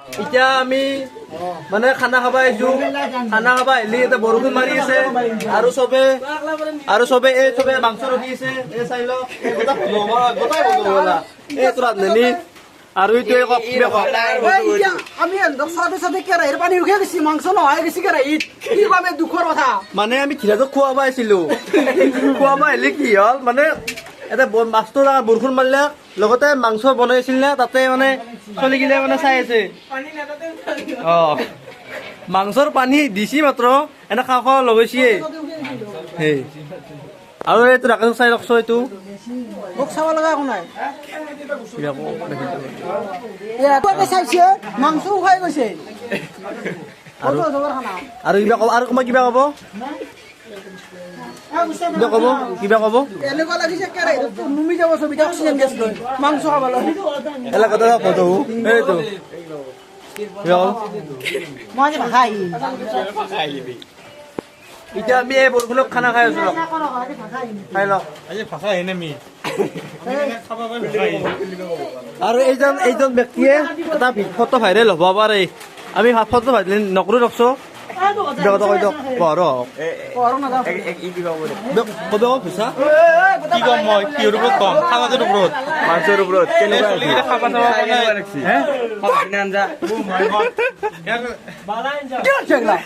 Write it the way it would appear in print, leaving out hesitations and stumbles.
এতিয়া আমি মানে খানা খাবা আহিছো খানা খাবা আহিলি এতিয়া বৰষুণ মাৰি আছে আৰু চবে এই চবে মাংস ৰখি আছে এই চাই ল গোটাই এই তোৰা নেনি আৰু এইটোৱে আমি সাথে কেৰাহীৰ পানী উঠাই গৈছি মাংস নহয় গৈছি কেৰাহীত কি বাবে দুখৰ কথা মানে আমি খিৰাজক খুৱাব আহিছিলো খুৱাব আহিলে কি হ'ল মানে এটা মাছটো বৰষুণ মাৰিলে লগতে মাংস বনাইছিল না তাতে মানে চলিগিলে মানে চাই আছে মাংসৰ পানী দিছি মাত্ৰ এনে খাওঁ খাওঁ লগাইছিয়ে সেই আৰু এইটো ৰাকেশ চাই লকছ এইটো মোক চাব লগা একো নাই চাইছে মাংস খাই গৈছে আৰু কিবা ক'ব আৰু মই কিবা ক'ব কিবা ক'ব এনেকুৱা লাগিছে কেৰাহীত নুমি যাব ছবিটা অক্সিজেন গেছ লৈ মাংস খাবলৈ এলেকাতে কত এইটো মই যে ভাষা এতিয়া আমি এই বৰষুণত খানা খাই আছো খাই লওক আৰু এইজন ব্যক্তিয়ে এটা ফটো ভাইৰেল হ'ব পাৰে আমি ফটো ভাইৰেল নকৰো ৰখছো কৈ দিয়ক পঢ় কব পইচা কি কম মই কিহৰ ওপৰত কম খাবাটোৰ ওপৰত মাংসৰ ওপৰত খাবা চাবা